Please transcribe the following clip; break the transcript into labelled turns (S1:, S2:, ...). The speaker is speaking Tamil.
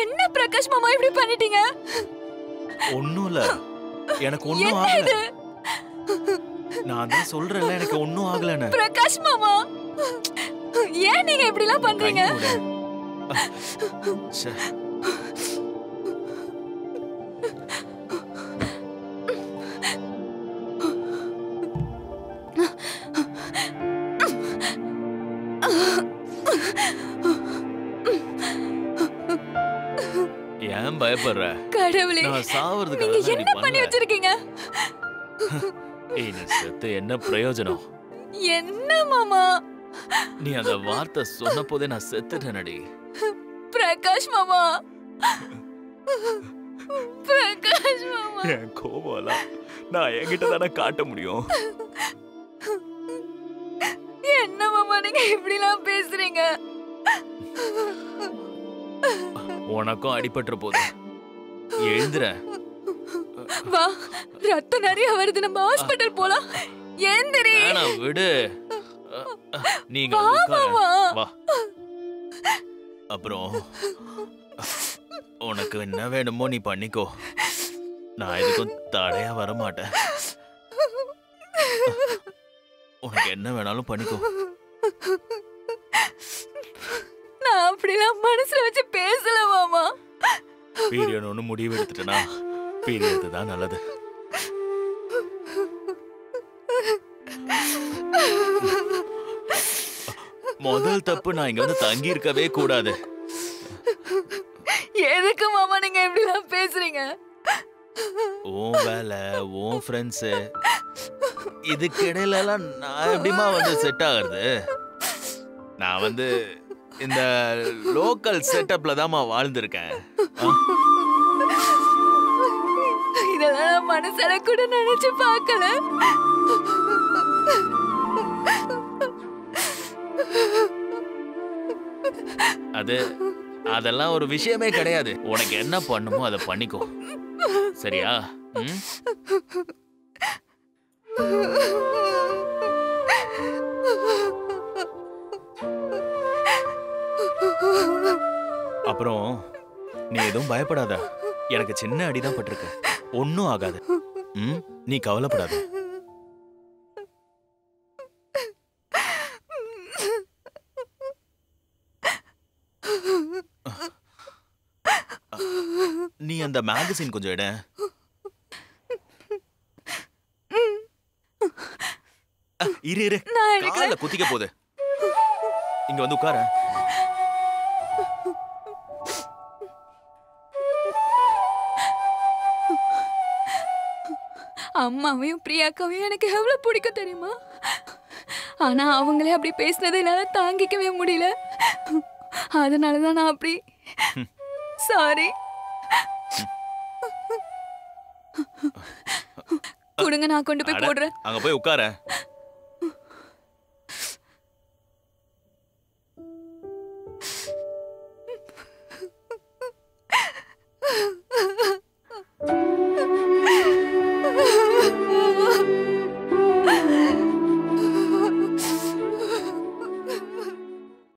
S1: என்ன பிரகாஷ் மாமா இப்படி பண்ணிட்டீங்க?
S2: ஒண்ணும் இல்ல, எனக்கு ஒண்ணும் ஆகல. நான் தான் சொல்றேன்ல எனக்கு ஒண்ணும் ஆகலன்னு.
S1: பிரகாஷ் மாமா ஏன் நீங்க இப்படி எல்லாம் பண்றீங்க?
S2: ஏன் பயப்படுற?
S1: கடவுளே,
S2: நான் சாவறதுக்கு
S1: நீங்க என்ன பண்ணி வச்சிருக்கீங்க?
S2: ஏய், நான் செத்து என்ன பிரயோஜனம்?
S1: என்ன மாமா?
S2: நீ அந்த வார்த்தை சொன்ன போதே நான் செத்துட்டேனடி.
S1: பிரகாஷ் மாமா, பிரகாஷ் மாமா.
S2: என் கோவம்லாம் நான் என்கிட்ட தானே காட்ட முடியும்.
S1: என்ன மாமா நீங்க இப்படி எல்லாம் பேசுறீங்க?
S2: உனக்கும் அடிபட்டுற போது எழுந்துற.
S1: வா, ரத்தம் நிறைய வருது, நம்ம ஹாஸ்பிடல் போலாம். ஏந்திரி.
S2: வேணாம், விடு. நீங்க வா. அப்புறம் உனக்கு என்ன வேணுமோ நீ பண்ணிக்கோ, நான் எதுக்கும் தடையா வர மாட்டேன். உனக்கு என்ன வேணாலும் பண்ணிக்கோ.
S1: நான் அப்படிலாம் மனசுல வச்சு பேசல மாமா.
S2: பீரியட் ஒன்று முடிவு எடுத்துட்டேனா பீரியட் தான் நல்லது. முதல் தப்பு, நான் இங்க வந்து தங்கி இருக்கவே கூடாது.
S1: எதுக்கு மாமா நீங்க இப்படி எல்லாம் பேசுறீங்க?
S2: உன் வேலை, உன் ஃப்ரெண்ட்ஸ், இதுக்கு இடையில எல்லாம் நான் எப்படிமா வந்து செட் ஆகுறது? நான் வந்து இந்த லோக்கல் செட்டப்ல தான்மா வாழ்ந்திருக்கேன்.
S1: இதெல்லாம் நான் மனசுல கூட நினைச்சு பார்க்கல.
S2: அதெல்லாம் ஒரு விஷயமே கிடையாது. உனக்கு என்ன பண்ணுமோ அதை பண்ணிக்கோ, சரியா? அப்புறம் நீ எதுவும் பயப்படாத. எனக்கு சின்ன அடிதான் பட்டிருக்கு, ஒன்னும் ஆகாது. நீ கவலைப்படாத. நீ அந்த மேகசின் கொஞ்சம் எடு. இரு, கால குத்திக்க போகுது. இங்க வந்து உட்கார.
S1: அம்மாவையும் பிரியாக்காவையும் எனக்கு எவ்வளவு பிடிக்கும் தெரியுமா? ஆனா அவங்களே அப்படி பேசினதை என்னால தாங்கிக்கவே முடியல. அதனாலதான் நான் அப்படி. சாரி. கொடுங்க, நான் கொண்டு போய் போடுறேன்.
S2: அங்க போய் உட்கார.